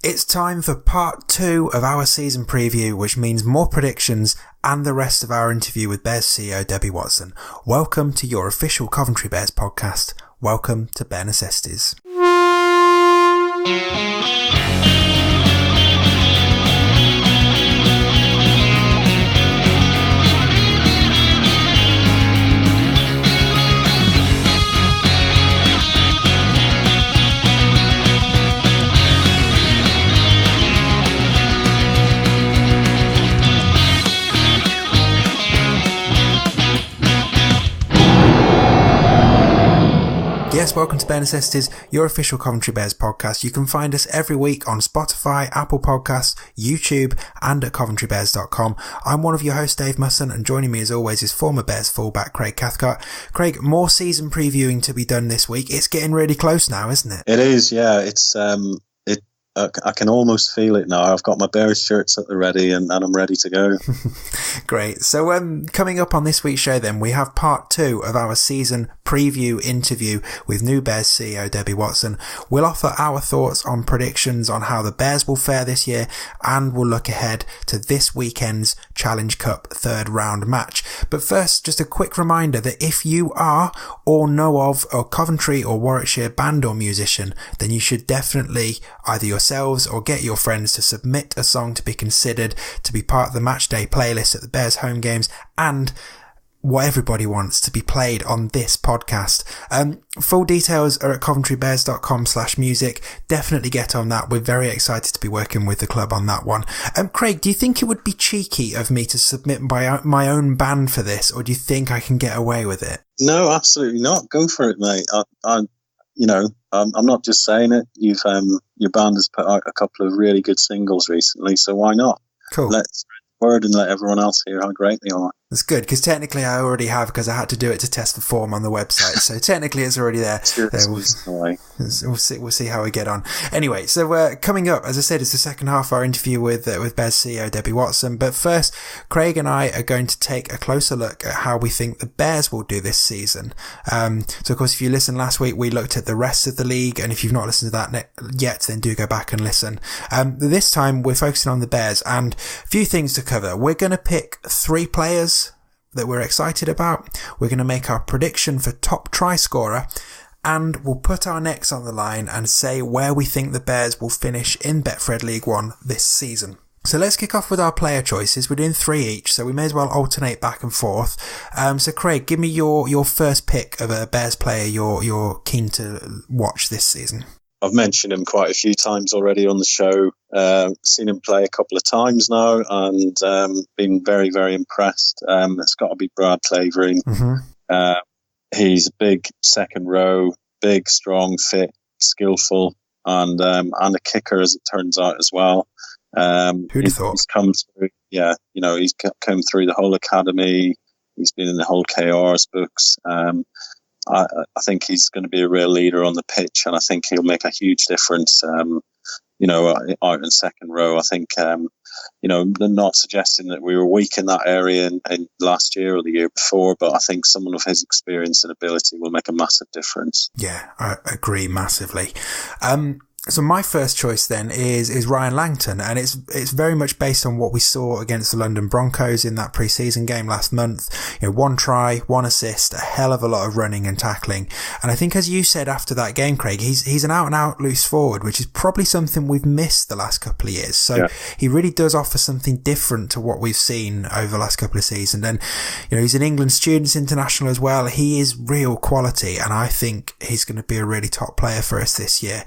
It's time for part 2 of our season preview, which means more predictions and the rest of our interview with Bears CEO Debbie Watson. Welcome to your official Coventry Bears podcast. Welcome to Bear Necessities. Yes, welcome to Bear Necessities, your official Coventry Bears podcast. You can find us every week on Spotify, Apple Podcasts, YouTube, and at coventrybears.com. I'm one of your hosts, Dave Musson, and joining me as always is former Bears fullback Craig Cathcart. Craig, more season previewing to be done this week. It's getting really close now, isn't it? It is, yeah. I can almost feel it now. I've got my Bears shirts at the ready and I'm ready to go. Great. So coming up on this week's show then, we have part 2 of our season preview interview with new Bears CEO Debbie Watson. We'll offer our thoughts on predictions on how the Bears will fare this year, and we'll look ahead to this weekend's Challenge Cup third round match. But first, just a quick reminder that if you are or know of a Coventry or Warwickshire band or musician, then you should definitely either yourselves or get your friends to submit a song to be considered to be part of the match day playlist at the Bears home games, and what everybody wants to be played on this podcast. Full details are at coventrybears.com/music. Definitely get on that. We're very excited to be working with the club on that one. Craig, do you think it would be cheeky of me to submit my own band for this, or do you think I can get away with it? No, absolutely not. Go for it, mate. I'm not just saying it. Your band has put out a couple of really good singles recently, so why not? Cool. Let's spread the word and let everyone else hear how great they are. That's good, because technically I already have, because I had to do it to test the form on the website. So technically it's already there. We'll see how we get on. Anyway, so coming up, as I said, it's the second half of our interview with Bears CEO Debbie Watson. But first, Craig and I are going to take a closer look at how we think the Bears will do this season. So of course, if you listened last week, we looked at the rest of the league, and if you've not listened to that yet, then do go back and listen. This time we're focusing on the Bears, and a few things to cover. We're going to pick 3 players that we're excited about. We're going to make our prediction for top try scorer, and we'll put our necks on the line and say where we think the Bears will finish in Betfred League One this season. So let's kick off with our player choices. We're doing 3 each, so we may as well alternate back and forth. So Craig, give me your first pick of a Bears player you're keen to watch this season. I've mentioned him quite a few times already on the show. Seen him play a couple of times now, and been very, very impressed. It's got to be Brad Clavering. Mm-hmm. He's a big second row, big, strong, fit, skillful, and a kicker, as it turns out, as well. Who'd have thought? He's come through. Yeah, he's come through the whole academy. He's been in the whole KR's books. I think he's going to be a real leader on the pitch, and I think he'll make a huge difference. Out in second row, I think. They're not suggesting that we were weak in that area in last year or the year before, but I think someone of his experience and ability will make a massive difference. Yeah, I agree massively. So my first choice then is Ryan Langton, and it's very much based on what we saw against the London Broncos in that pre-season game last month. 1 try, 1 assist, a hell of a lot of running and tackling. And I think, as you said after that game, Craig, he's an out-and-out loose forward, which is probably something we've missed the last couple of years. So He really does offer something different to what we've seen over the last couple of seasons. And, he's an England Students International as well. He is real quality, and I think he's going to be a really top player for us this year.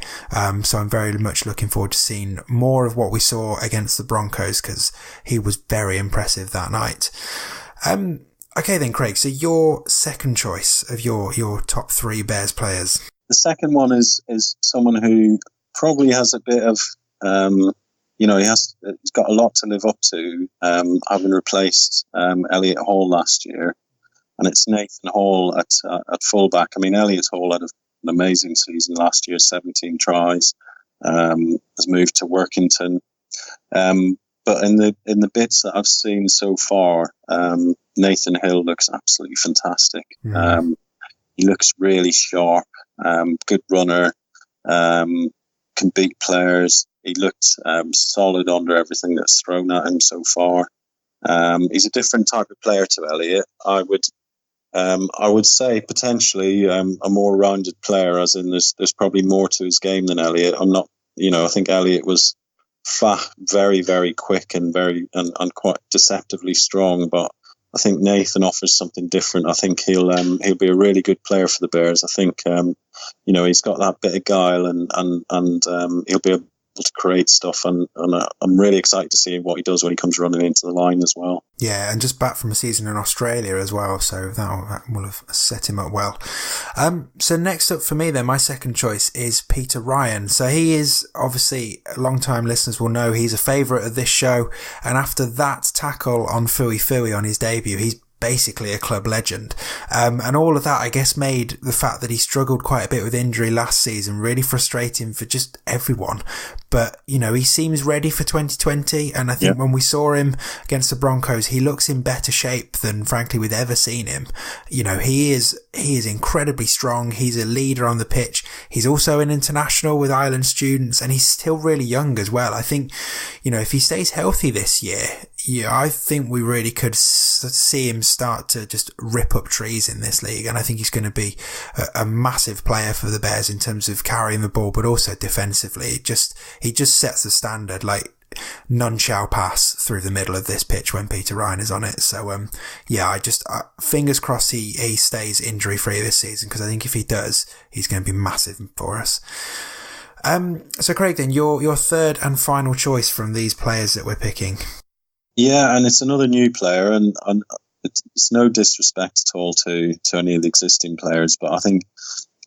So I'm very much looking forward to seeing more of what we saw against the Broncos, because he was very impressive that night. Okay then, Craig, so your second choice of your top 3 Bears players. The second one is someone who probably has a bit of, he's got a lot to live up to, having replaced Elliot Hall last year. And it's Nathan Hall at fullback. I mean, Elliot Hall had an amazing season last year, 17 tries, has moved to Workington. But in the bits that I've seen so far, Nathan Hill looks absolutely fantastic. He looks really sharp, good runner, can beat players, He looked solid under everything that's thrown at him so far. He's a different type of player to Elliott. I would say potentially a more rounded player, as in there's probably more to his game than Elliott. I think Elliott was very, very quick and quite deceptively strong, but I think Nathan offers something different. I think he'll be a really good player for the Bears. I think he's got that bit of guile and he'll be able to create stuff, and I'm really excited to see what he does when he comes running into the line as well. Yeah, and just back from a season in Australia as well, so that will have set him up well. So next up for me then, my second choice is Peter Ryan. So he is, obviously, long-time listeners will know he's a favourite of this show, and after that tackle on Fui Fui on his debut, he's basically a club legend. And all of that, I guess, made the fact that he struggled quite a bit with injury last season really frustrating for just everyone. But, he seems ready for 2020. And I think when we saw him against the Broncos, he looks in better shape than, frankly, we've ever seen him. He is incredibly strong. He's a leader on the pitch. He's also an international with Ireland students, and he's still really young as well. I think, if he stays healthy this year, I think we really could see him start to just rip up trees in this league. And I think he's going to be a massive player for the Bears in terms of carrying the ball, but also defensively. He just sets the standard. Like, none shall pass through the middle of this pitch when Peter Ryan is on it. So, fingers crossed he stays injury free this season, because I think if he does, he's going to be massive for us. So Craig, then your third and final choice from these players that we're picking. Yeah, and it's another new player, and it's no disrespect at all to any of the existing players, but I think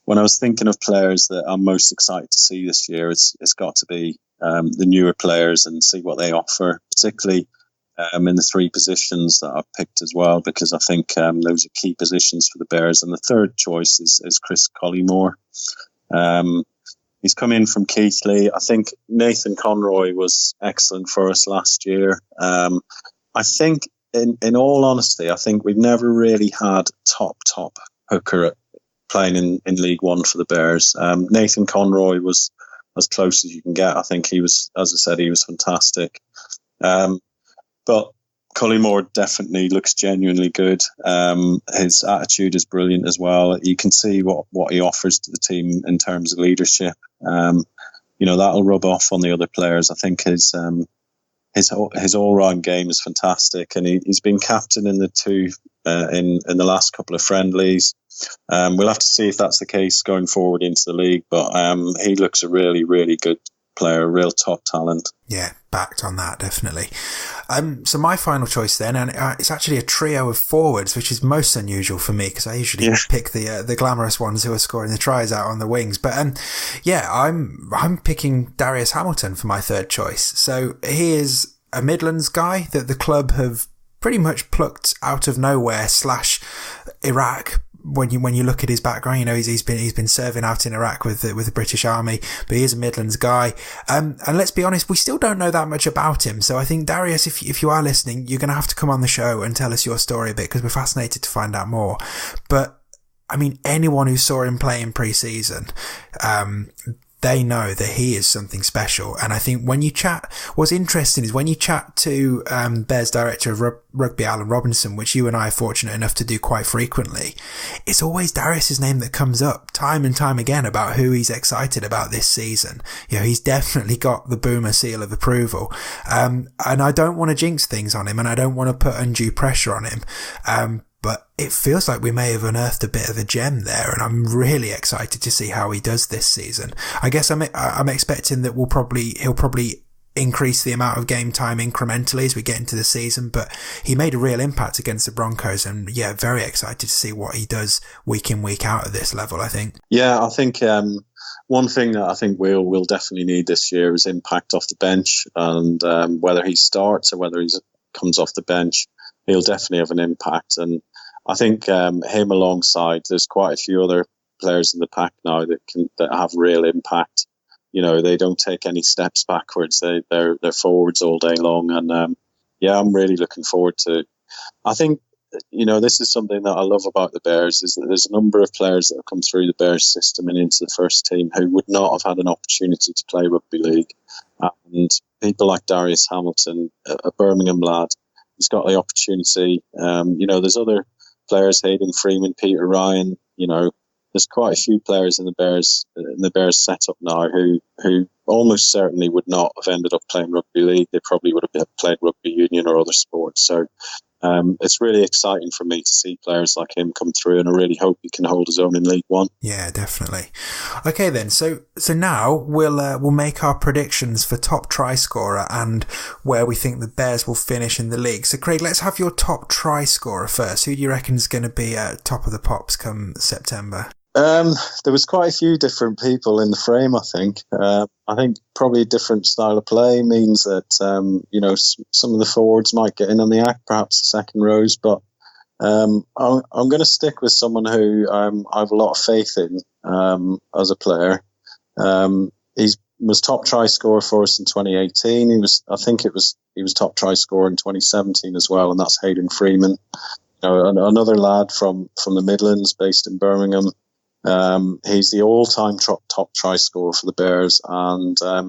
when I was thinking of players that I'm most excited to see this year, it's got to be the newer players and see what they offer, particularly in the three positions that I've picked as well, because I think those are key positions for the Bears. And the third choice is Chris Collymore. He's come in from Keighley. I think Nathan Conroy was excellent for us last year. I think, in all honesty, I think we've never really had top hooker playing in League One for the Bears. Nathan Conroy was as close as you can get. I think he was, as I said, he was fantastic. But Collymore definitely looks genuinely good. His attitude is brilliant as well. You can see what he offers to the team in terms of leadership. That'll rub off on the other players. I think his all-round game is fantastic, and he's been captain in the two in the last couple of friendlies. We'll have to see if that's the case going forward into the league, but he looks a really, really good player, a real top talent. Yeah, backed on that, definitely. So my final choice then, and it's actually a trio of forwards, which is most unusual for me, because I usually pick the glamorous ones who are scoring the tries out on the wings. But I'm picking Darius Hamilton for my third choice. So he is a Midlands guy that the club have pretty much plucked out of nowhere / Iraq. When you look at his background, he's been serving out in Iraq with the British Army, but he is a Midlands guy. And let's be honest, we still don't know that much about him. So I think, Darius, if you are listening, you're going to have to come on the show and tell us your story a bit, because we're fascinated to find out more. But I mean, anyone who saw him play in pre-season, they know that he is something special. And I think what's interesting is when you chat to Bears director of rugby, Alan Robinson, which you and I are fortunate enough to do quite frequently, it's always Darius's name that comes up time and time again about who he's excited about this season. He's definitely got the Boomer seal of approval. And I don't want to jinx things on him, and I don't want to put undue pressure on him. But it feels like we may have unearthed a bit of a gem there, and I'm really excited to see how he does this season. I guess I'm expecting that he'll probably increase the amount of game time incrementally as we get into the season, but he made a real impact against the Broncos, and very excited to see what he does week in, week out at this level, I think. Yeah, I think one thing that I think we'll definitely need this year is impact off the bench, and whether he starts or whether he comes off the bench, he'll definitely have an impact. And I think him alongside, there's quite a few other players in the pack now that have real impact. They don't take any steps backwards. They're forwards all day long. And I'm really looking forward to. I think this is something that I love about the Bears, is that there's a number of players that have come through the Bears system and into the first team who would not have had an opportunity to play rugby league. And people like Darius Hamilton, a Birmingham lad, he's got the opportunity. There's other players, Hayden Freeman, Peter Ryan. There's quite a few players in the Bears setup now who almost certainly would not have ended up playing rugby league. They probably would have played rugby union or other sports. So it's really exciting for me to see players like him come through, and I really hope he can hold his own in League One. Yeah, definitely. Okay, then. So now we'll make our predictions for top try scorer and where we think the Bears will finish in the league. So, Craig, let's have your top try scorer first. Who do you reckon is going to be at top of the pops come September? There was quite a few different people in the frame, I think. I think probably a different style of play means that, some of the forwards might get in on the act, perhaps the second rows, but I'm going to stick with someone who I have a lot of faith in as a player. He was top try scorer for us in 2018. He was top try scorer in 2017 as well, and that's Hayden Freeman. Another lad from the Midlands, based in Birmingham. He's the all-time top try scorer for the Bears, and I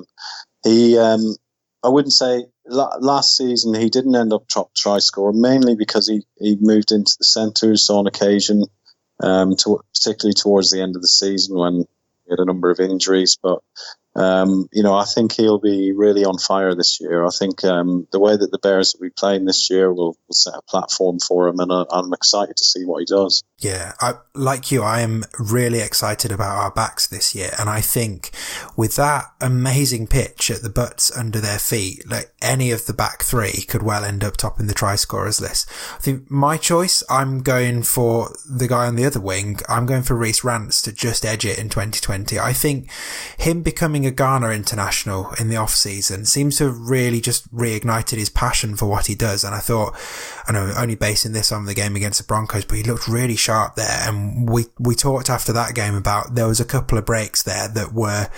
wouldn't say last season he didn't end up top try scorer, mainly because he moved into the centres on occasion, particularly towards the end of the season when he had a number of injuries. But I think he'll be really on fire this year. I think the way that the Bears will be playing this year will set a platform for him, and I'm excited to see what he does. Yeah, like you, I am really excited about our backs this year, and I think with that amazing pitch at the butts under their feet, like any of the back three could well end up topping the try scorers list. I think my choice, I'm going for the guy on the other wing. I'm going for Rhys Rance to just edge it in 2020. I think him becoming a Ghana international in the off season seems to have really just reignited his passion for what he does, and I know only basing this on the game against the Broncos, but he looked really sharp there, and we talked after that game about there was a couple of breaks there that were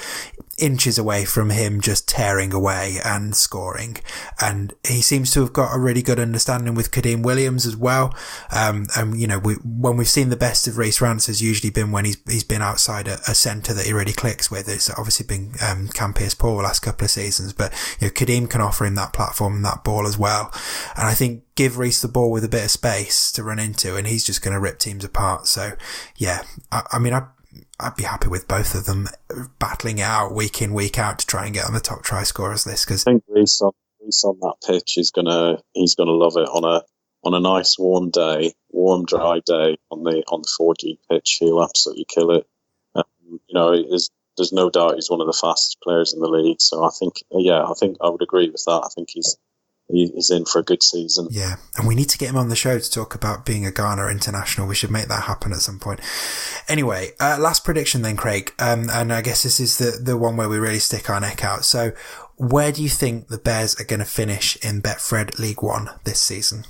inches away from him just tearing away and scoring, and he seems to have got a really good understanding with Kadeem Williams as well. When we've seen the best of Rhys Rance has usually been when he's been outside a centre that he really clicks with. It's obviously been Cam Pearce-Paul the last couple of seasons, but Kadeem can offer him that platform and that ball as well, and I think give Rhys the ball with a bit of space to run into and he's just going to rip teams apart. So yeah, I'd be happy with both of them battling it out week in, week out to try and get on the top try scorers list. Cause I think Rhys on that pitch he's gonna love it on a nice warm dry day on the 4G pitch. He'll absolutely kill it. There's no doubt he's one of the fastest players in the league. So I think I would agree with that. I think he's in for a good season. Yeah, and we need to get him on the show to talk about being a Ghana international. We should make that happen at some point. Anyway, last prediction then, Craig. And I guess this is the one where we really stick our neck out. So where do you think the Bears are going to finish in Betfred League One this season?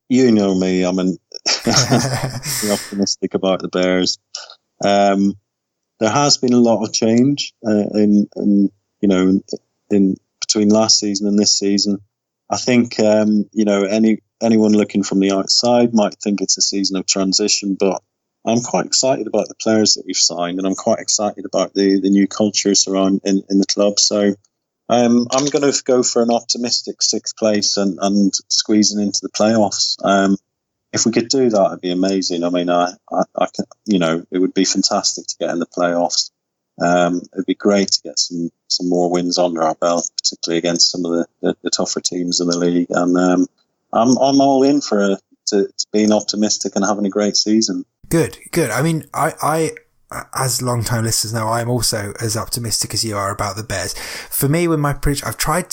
You know me, I'm optimistic about the Bears. There has been a lot of change in between last season and this season. I think anyone looking from the outside might think it's a season of transition, but I'm quite excited about the players that we've signed, and I'm quite excited about the new cultures around in the club. So I'm going to go for an optimistic sixth place and squeezing into the playoffs. If we could do that, it'd be amazing. I mean, I can, it would be fantastic to get in the playoffs. It'd be great to get some more wins under our belt, particularly against some of the tougher teams in the league. And I'm all in for to being optimistic and having a great season. Good. I mean, I as long-time listeners know, I'm also as optimistic as you are about the Bears. For me, with my prediction, I've tried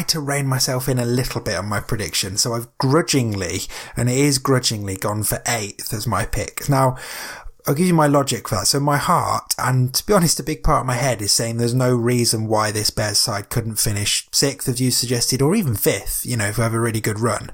to rein myself in a little bit on my prediction. So I've grudgingly gone for 8th as my pick. Now, I'll give you my logic for that. So my heart, and to be honest, a big part of my head is saying there's no reason why this Bears side couldn't finish 6th, as you suggested, or even 5th, if we have a really good run.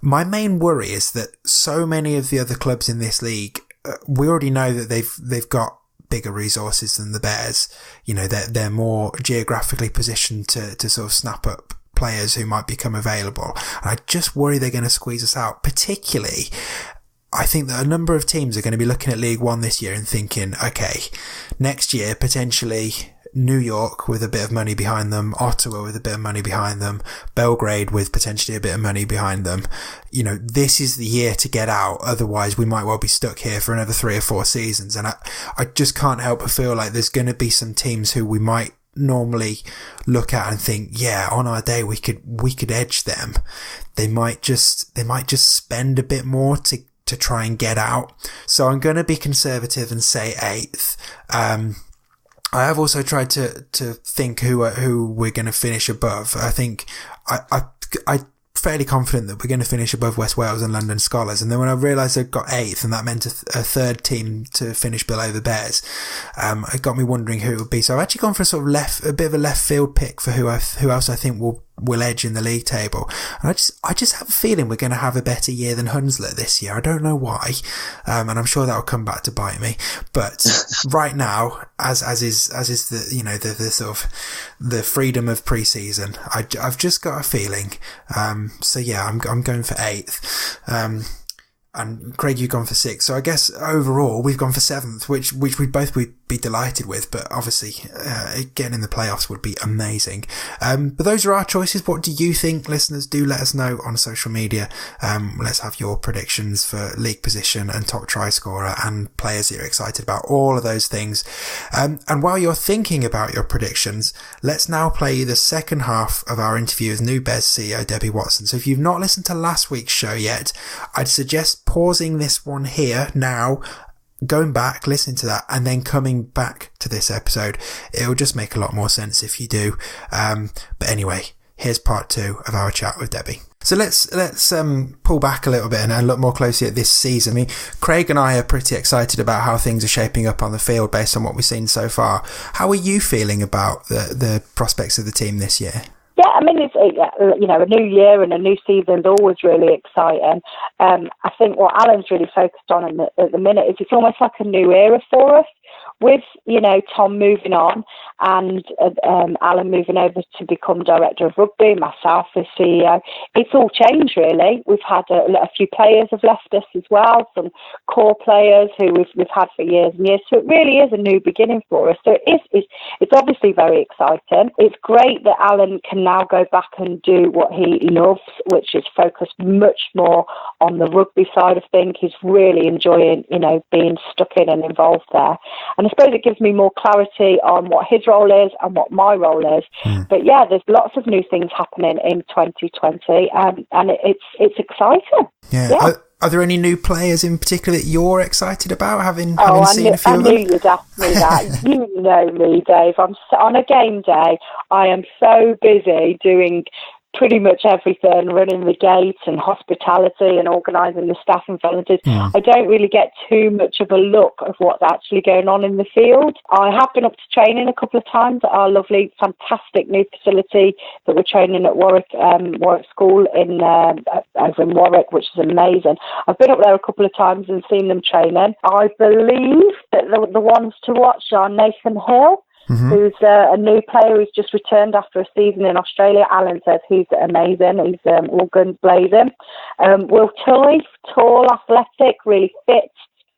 My main worry is that so many of the other clubs in this league, we already know that they've got bigger resources than the Bears. They're more geographically positioned to sort of snap up players who might become available. And I just worry they're going to squeeze us out. Particularly, I think that a number of teams are going to be looking at League One this year and thinking, okay, next year, potentially New York with a bit of money behind them, Ottawa with a bit of money behind them, Belgrade with potentially a bit of money behind them. This is the year to get out. Otherwise, we might well be stuck here for another 3 or 4 seasons. And I just can't help but feel like there's going to be some teams who we might normally look at and think, yeah, on our day we could edge them. They might just spend a bit more to try and get out. So I'm going to be conservative and say 8th. I have also tried to think who we're going to finish above. I think I'm fairly confident that we're going to finish above West Wales and London Scholars. And then when I realised they'd got 8th and that meant a third team to finish below the Bears, it got me wondering who it would be. So I've actually gone for a bit of a left field pick for who else I think will edge in the league table. And I just have a feeling we're going to have a better year than Hunslet this year. I don't know why, and I'm sure that'll come back to bite me. But right now, as is the the sort of the freedom of pre-season, I've just got a feeling. So yeah, I'm going for 8th. And Craig, you've gone for 6th. So I guess overall we've gone for 7th, which we'd both be delighted with. But obviously, getting in the playoffs would be amazing. But those are our choices. What do you think, listeners? Do let us know on social media. Let's have your predictions for league position and top try scorer and players that you're excited about. All of those things. And while you're thinking about your predictions, let's now play you the second half of our interview with new Bears CEO Debbie Watson. So if you've not listened to last week's show yet, I'd suggest pausing this one here now, going back, listening to that, and then coming back to this episode. It'll just make a lot more sense if you do. But anyway, here's part 2 of our chat with Debbie. So let's pull back a little bit and look more closely at this season. I mean, Craig and I are pretty excited about how things are shaping up on the field based on what we've seen so far. How are you feeling about the prospects of the team this year? Yeah, I mean, it's a new year and a new season is always really exciting. I think what Alan's really focused on at the minute is it's almost like a new era for us. With, Tom moving on and Alan moving over to become director of rugby, myself as CEO, it's all changed really. We've had a few players have left us as well, some core players who we've had for years and years. So it really is a new beginning for us. So it's obviously very exciting. It's great that Alan can now go back and do what he loves, which is focus much more on the rugby side of things. He's really enjoying, being stuck in and involved there. And I suppose it gives me more clarity on what his role is and what my role is. But yeah, there's lots of new things happening in 2020, and it's exciting. Yeah. Are there any new players in particular that you're excited about, having seen a few of them? I knew you'd ask me that. You know me, Dave. On a game day, I am so busy doing pretty much everything, running the gate and hospitality and organising the staff and volunteers. I don't really get too much of a look of what's actually going on in the field. I have been up to training a couple of times at our lovely, fantastic new facility that we're training at Warwick School over in Warwick, which is amazing. I've been up there a couple of times and seen them training. I believe that the ones to watch are Nathan Hill, who's a new player who's just returned after a season in Australia. Alan says he's amazing. He's all guns blazing. Will Tully, tall, athletic, really fit,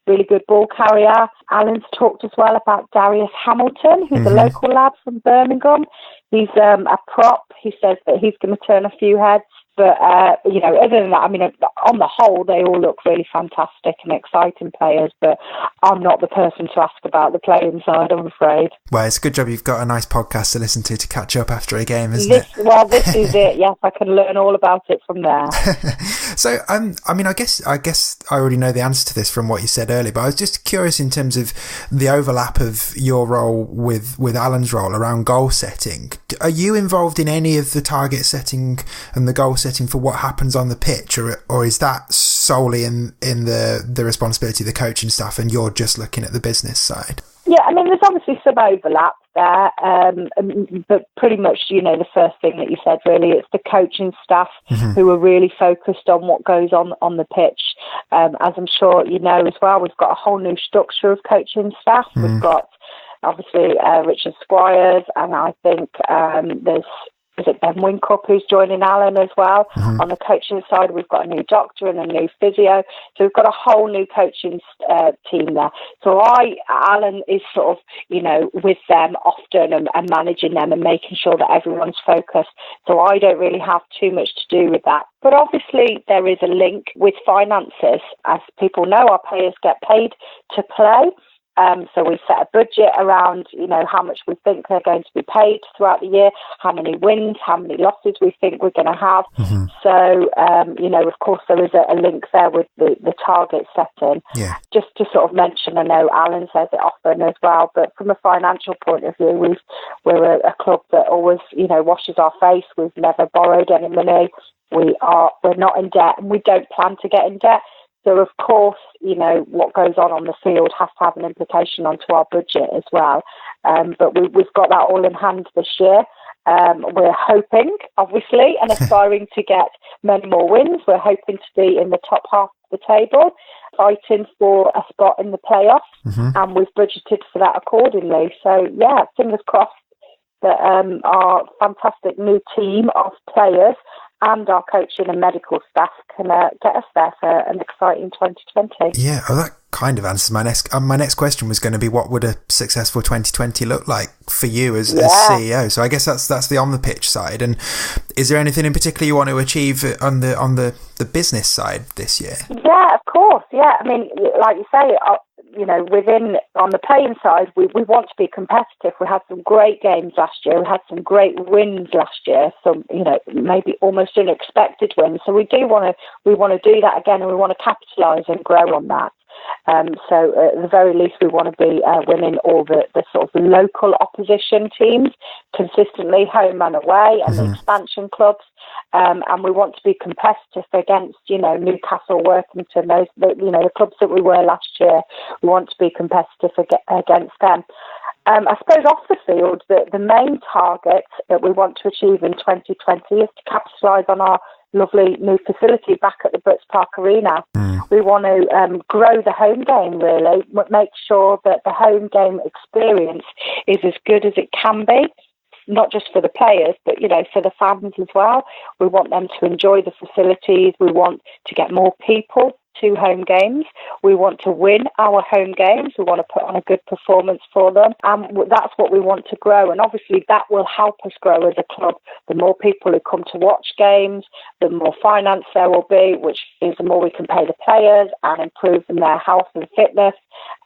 really good ball carrier. Alan's talked as well about Darius Hamilton, who's a local lad from Birmingham. He's a prop. He says that he's going to turn a few heads. But, other than that, I mean, on the whole, they all look really fantastic and exciting players, but I'm not the person to ask about the playing side, I'm afraid. Well, it's a good job you've got a nice podcast to listen to catch up after a game, isn't it? Well, this is it. Yes, I can learn all about it from there. So, I guess I already know the answer to this from what you said earlier, but I was just curious in terms of the overlap of your role with Alan's role around goal setting. Are you involved in any of the target setting and the goal setting for what happens on the pitch, or is that solely in the responsibility of the coaching staff and you're just looking at the business side? Yeah, I mean, there's obviously some overlap there, but pretty much, the first thing that you said, really, it's the coaching staff who are really focused on what goes on the pitch. As I'm sure you know as well, we've got a whole new structure of coaching staff. We've got, obviously, Richard Squires, and I think there's is it Ben Winkup who's joining Alan as well? Mm-hmm. On the coaching side, we've got a new doctor and a new physio. So we've got a whole new coaching team there. So Alan is sort of, with them often and managing them and making sure that everyone's focused. So I don't really have too much to do with that. But obviously there is a link with finances. As people know, our players get paid to play. So we set a budget around, how much we think they're going to be paid throughout the year, how many wins, how many losses we think we're going to have. Mm-hmm. So, of course, there is a link there with the target setting. Yeah. Just to sort of mention, I know Alan says it often as well, but from a financial point of view, we're a club that always, washes our face. We've never borrowed any money. We're not in debt, and we don't plan to get in debt. So, of course, what goes on the field has to have an implication onto our budget as well. But we've got that all in hand this year. We're hoping, obviously, and aspiring to get many more wins. We're hoping to be in the top half of the table, fighting for a spot in the playoffs, and we've budgeted for that accordingly. So, yeah, fingers crossed that our fantastic new team of players and our coaching and medical staff can get us there for an exciting 2020. Yeah, well, that kind of answers my next question was going to be, what would a successful 2020 look like for you as CEO? So I guess that's the on the pitch side. And is there anything in particular you want to achieve on the business side this year? Yeah, of course. Yeah, I mean, like you say, on the playing side, we want to be competitive. We had some great games last year. We had some great wins last year. Some, maybe almost unexpected wins. So we want to do that again, and we want to capitalise and grow on that. So at the very least, we want to be winning all the sort of local opposition teams consistently, home and away, and the expansion clubs. And we want to be competitive against, Newcastle, Worthington, the clubs that we were last year. We want to be competitive against them. I suppose off the field, the main target that we want to achieve in 2020 is to capitalise on our lovely new facility back at the Brits Park Arena. We want to grow the home game, really, make sure that the home game experience is as good as it can be, not just for the players, but, for the fans as well. We want them to enjoy the facilities. We want to get more people to home games. We want to win our home games. We want to put on a good performance for them. And that's what we want to grow. And obviously that will help us grow as a club. The more people who come to watch games, the more finance there will be, which means the more we can pay the players and improve their health and fitness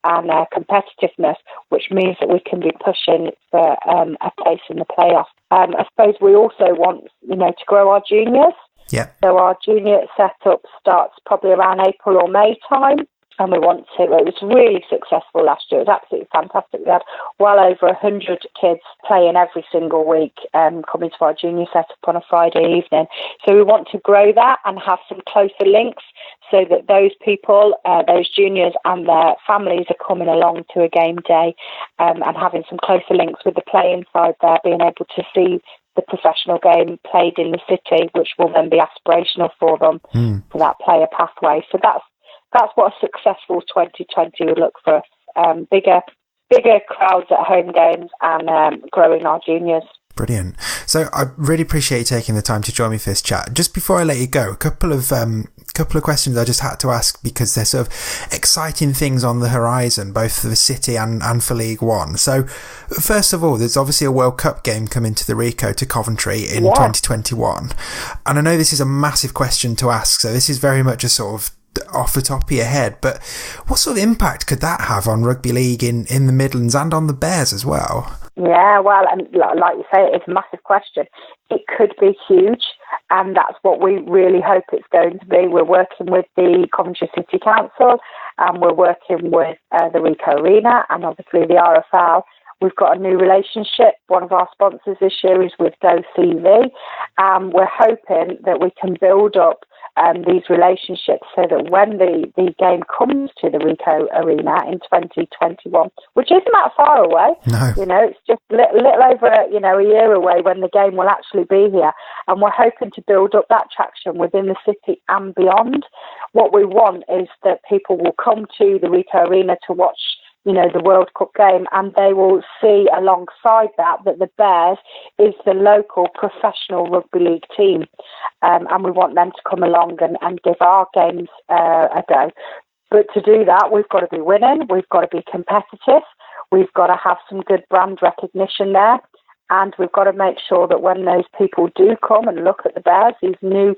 and their competitiveness, which means that we can be pushing for a place in the playoffs. I suppose we also want, to grow our juniors. Yeah. So our junior setup starts probably around April or May time, and it was really successful last year. It was absolutely fantastic. We had well over 100 kids playing every single week, coming to our junior setup on a Friday evening. So we want to grow that and have some closer links so that those people, those juniors and their families are coming along to a game day and having some closer links with the playing side there, being able to see the professional game played in the city, which will then be aspirational for them for that player pathway. So that's what a successful 2020 would look for. Bigger crowds at home games and growing our juniors. Brilliant. So I really appreciate you taking the time to join me for this chat. Just before I let you go, a couple of questions I just had to ask, because there's sort of exciting things on the horizon, both for the city and for League One. So first of all, there's obviously a World Cup game coming to the Ricoh to Coventry in 2021. And I know this is a massive question to ask, so this is very much a sort of off the top of your head, but what sort of impact could that have on rugby league in the Midlands and on the Bears as well? Yeah, well, and like you say, it's a massive question. It could be huge, and that's what we really hope it's going to be. We're working with the Coventry City Council, and we're working with the Ricoh Arena, and obviously the RFL. We've got a new relationship. One of our sponsors this year is with Go CV. We're hoping that we can build up these relationships so that when the game comes to the Ricoh Arena in 2021, which isn't that far away, it's just a little over a year away when the game will actually be here, and we're hoping to build up that traction within the city and beyond. What we want is that people will come to the Ricoh Arena to watch the World Cup game, and they will see alongside that the Bears is the local professional rugby league team, and we want them to come along and give our games a go. But to do that, we've got to be winning, we've got to be competitive, we've got to have some good brand recognition there, and we've got to make sure that when those people do come and look at the Bears, these new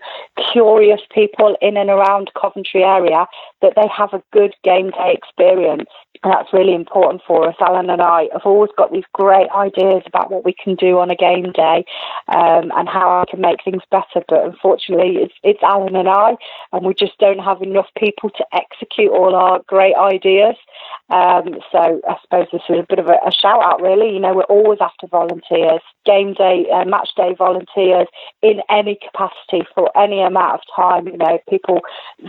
curious people in and around Coventry area, that they have a good game day experience. And that's really important for us. Alan and I have always got these great ideas about what we can do on a game day, and how I can make things better. But unfortunately, it's Alan and I, and we just don't have enough people to execute all our great ideas. So I suppose this is a bit of a shout out, really. We're always after volunteers, game day, match day volunteers in any capacity for any amount of time. People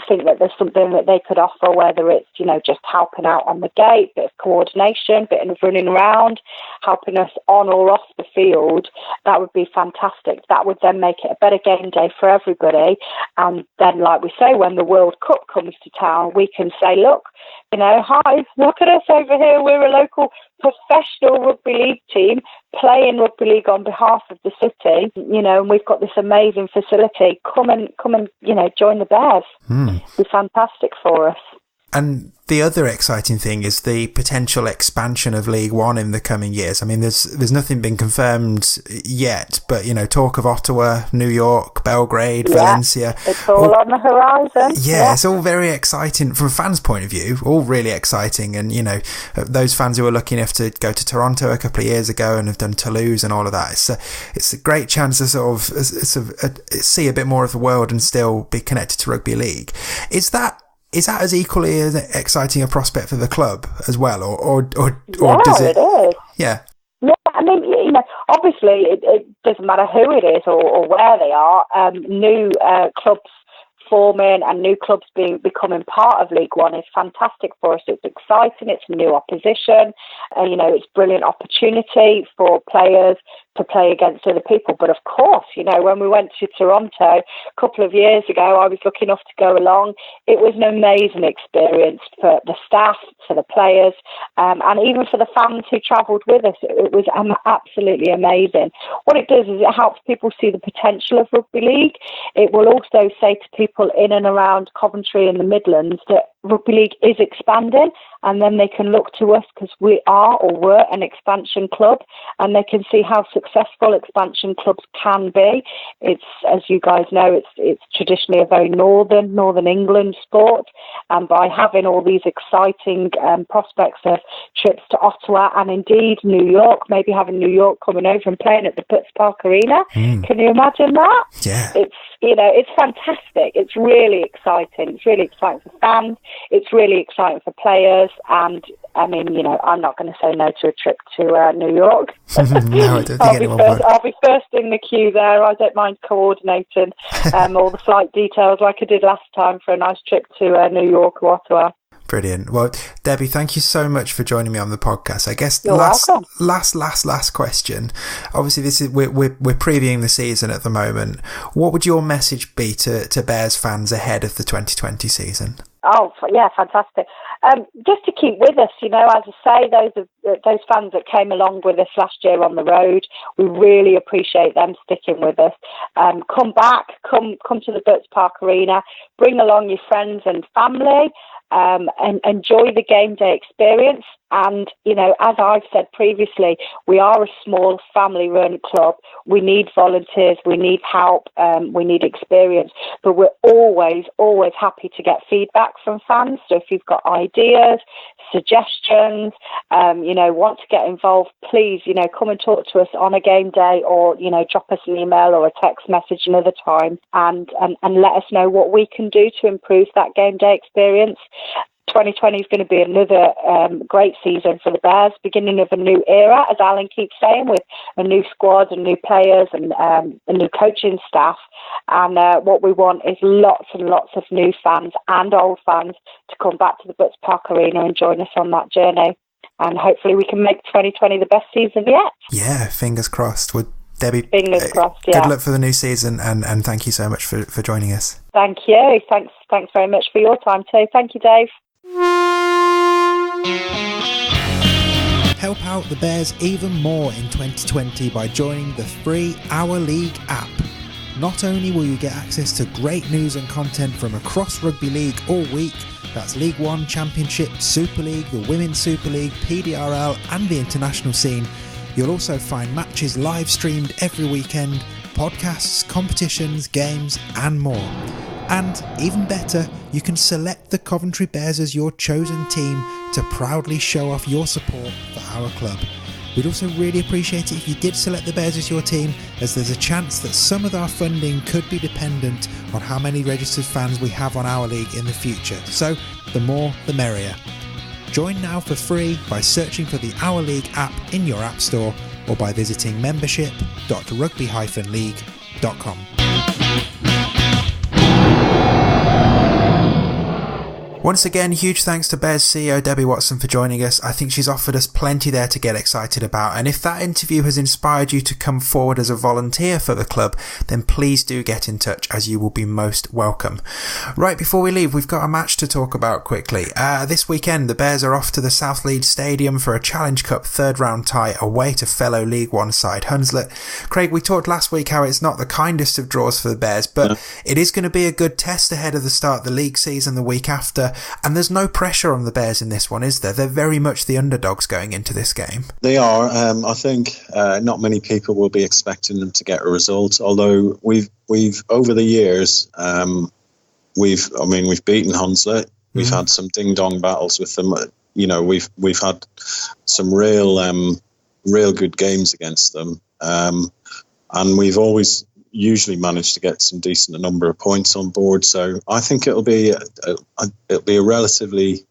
think that there's something that they could offer, whether it's, just helping out on the gate, bit of coordination, bit of running around, helping us on or off the field. That would be fantastic. That would then make it a better game day for everybody. And then, like we say, when the World Cup comes to town, we can say, look, hi, look at us over here. We're a local professional rugby league team playing rugby league on behalf of the city, and we've got this amazing facility. Come and join the Bears. It'd be fantastic for us. And the other exciting thing is the potential expansion of League One in the coming years. I mean, there's nothing been confirmed yet, but talk of Ottawa, New York, Belgrade, Valencia. It's all on the horizon. Yeah, it's all very exciting from a fan's point of view. All really exciting, and those fans who were lucky enough to go to Toronto a couple of years ago and have done Toulouse and all of that. It's a great chance to sort of see a bit more of the world and still be connected to rugby league. Is that as equally as exciting a prospect for the club as well, or does it? It is. Yeah. Yeah, I mean, obviously it doesn't matter who it is or where they are. New clubs forming and new clubs becoming part of League One is fantastic for us. It's exciting. It's new opposition. It's brilliant opportunity for players to play against other people. But of course, when we went to Toronto a couple of years ago, I was lucky enough to go along. It was an amazing experience for the staff, for the players, and even for the fans who travelled with us. It was absolutely amazing. What it does is it helps people see the potential of rugby league. It will also say to people in and around Coventry and the Midlands that rugby league is expanding, and then they can look to us because we are or were an expansion club, and they can see how successful expansion clubs can be. It's, as you guys know, it's traditionally a very northern England sport, and by having all these exciting prospects of trips to Ottawa and indeed New York, maybe having New York coming over and playing at the Butts Park Arena, can you imagine that? Yeah. It's fantastic. It's really exciting. It's really exciting for fans. It's really exciting for players. And I mean, I'm not going to say no to a trip to New York. No, I don't think anyone would. I'll be first in the queue there. I don't mind coordinating all the flight details like I did last time for a nice trip to New York or Ottawa. Brilliant. Well, Debbie, thank you so much for joining me on the podcast. I guess You're welcome. last question. Obviously, we're previewing the season at the moment. What would your message be to Bears fans ahead of the 2020 season? Oh, yeah, fantastic. Just to keep with us, as I say, those fans that came along with us last year on the road, we really appreciate them sticking with us. Come back, come to the Butts Park Arena, bring along your friends and family, and enjoy the game day experience. And, as I've said previously, we are a small family-run club. We need volunteers, we need help, we need experience. But we're always happy to get feedback from fans. So if you've got ideas, suggestions, want to get involved, please, come and talk to us on a game day, or, drop us an email or a text message another time and let us know what we can do to improve that game day experience. 2020 is going to be another great season for the Bears, beginning of a new era, as Alan keeps saying, with a new squad and new players and a new coaching staff. And what we want is lots and lots of new fans and old fans to come back to the Butts Park Arena and join us on that journey. And hopefully we can make 2020 the best season yet. Yeah, fingers crossed. Well, Debbie, fingers crossed, yeah. Good luck for the new season, and thank you so much for joining us. Thank you. Thanks very much for your time too. Thank you, Dave. Help out the Bears even more in 2020 by joining the free Our League app. Not only will you get access to great news and content from across Rugby League all week, that's League One, Championship, Super League, the Women's Super League, PDRL and the international scene, you'll also find matches live streamed every weekend, podcasts, competitions, games and more. And even better, you can select the Coventry Bears as your chosen team to proudly show off your support for our club. We'd also really appreciate it if you did select the Bears as your team, as there's a chance that some of our funding could be dependent on how many registered fans we have on our league in the future. So, the more the merrier. Join now for free by searching for the Our League app in your app store or by visiting membership.rugby-league.com. Once again, huge thanks to Bears CEO Debbie Watson for joining us. I think she's offered us plenty there to get excited about, and if that interview has inspired you to come forward as a volunteer for the club, then please do get in touch, as you will be most welcome. Right, before we leave, we've got a match to talk about quickly. This weekend, the Bears are off to the South Leeds Stadium for a Challenge Cup third round tie away to fellow League One side Hunslet. Craig, we talked last week how it's not the kindest of draws for the Bears, but it is going to be a good test ahead of the start of the league season the week after. And there's no pressure on the Bears in this one, is there? They're very much the underdogs going into this game. They are. I think not many people will be expecting them to get a result. Although we've over the years, we've beaten Hunslet. We've had some ding dong battles with them. You know, we've had some real good games against them, and we've always usually managed to get some decent number of points on board. So I think it'll be a relatively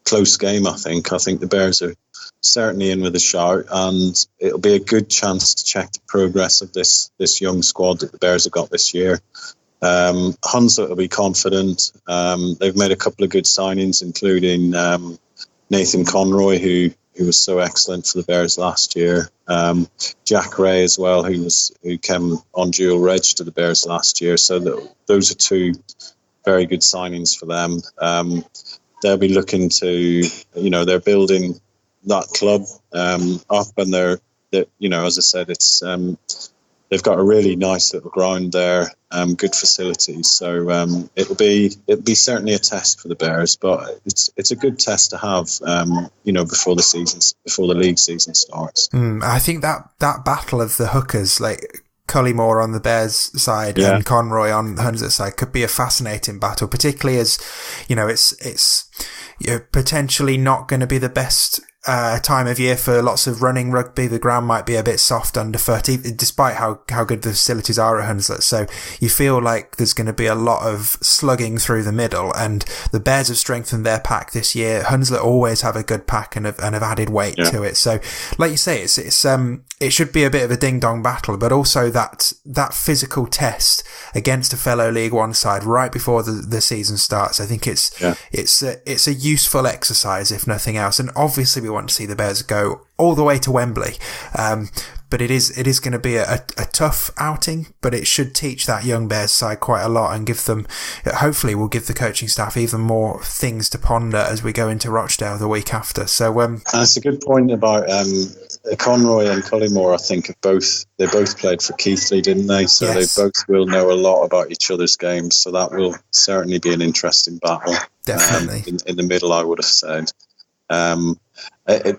close game. I think the Bears are certainly in with a shout, and it'll be a good chance to check the progress of this young squad that the Bears have got this year. Hunslet will be confident. They've made a couple of good signings, including Nathan Conroy, who was so excellent for the Bears last year. Jack Ray as well, who came on dual reg to the Bears last year. So those are two very good signings for them. They'll be looking to, they're building that club up, and they're as I said, it's they've got a really nice little ground there, good facilities. So it'll be certainly a test for the Bears, but it's a good test to have, before the league season starts. I think that battle of the hookers, like Cullymore on the Bears side and Conroy on the Hunslet side, could be a fascinating battle, particularly as it's potentially not going to be the best time of year for lots of running rugby. The ground might be a bit soft underfoot, despite how good the facilities are at Hunslet. So you feel like there's going to be a lot of slugging through the middle, and the Bears have strengthened their pack this year. Hunslet always have a good pack and have added weight to it. So like you say, it should be a bit of a ding dong battle, but also that physical test against a fellow League One side right before the season starts. I think it's a useful exercise, if nothing else. And obviously we want to see the Bears go all the way to Wembley, but it is going to be a tough outing, but it should teach that young Bears side quite a lot, and hopefully will give the coaching staff even more things to ponder as we go into Rochdale the week after. So that's a good point about Conroy and Cullymore. I think they both played for Keighley, didn't they? So yes. They both will know a lot about each other's games, so that will certainly be an interesting battle. Definitely. In the middle, I would have said.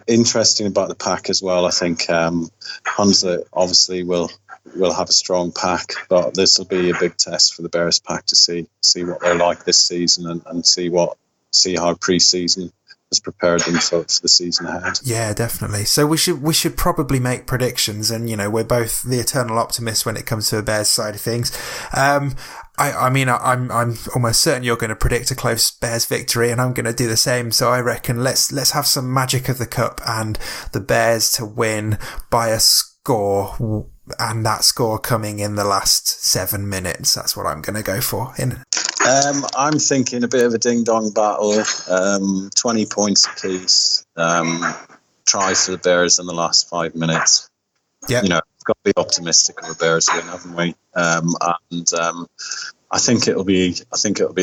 Interesting about the pack as well. I think Hunslet obviously will have a strong pack, but this will be a big test for the Bears pack to see what they're like this season and see how pre-season has prepared them for the season ahead. Yeah, definitely. So we should probably make predictions, and we're both the eternal optimists when it comes to the Bears side of things. I'm almost certain you're going to predict a close Bears victory, and I'm going to do the same. So I reckon let's have some magic of the cup and the Bears to win by a score, and that score coming in the last 7 minutes. That's what I'm going to go for. I'm thinking a bit of a ding-dong battle, 20 points apiece, tries for the Bears in the last 5 minutes. Yeah, we've got to be optimistic of a Bears win, haven't we? I think it'll be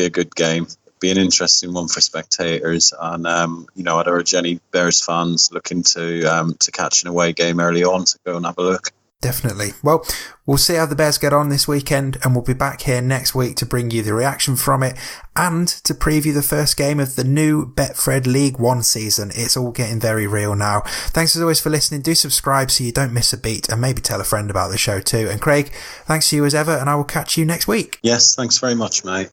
a good game. be an interesting one for spectators. And I'd urge any Bears fans looking to catch an away game early on to go and have a look. Definitely. Well, we'll see how the Bears get on this weekend, and we'll be back here next week to bring you the reaction from it and to preview the first game of the new Betfred League One season. It's all getting very real now. Thanks as always for listening. Do subscribe so you don't miss a beat, and maybe tell a friend about the show too. And Craig, thanks to you as ever, and I will catch you next week. Yes, thanks very much, mate.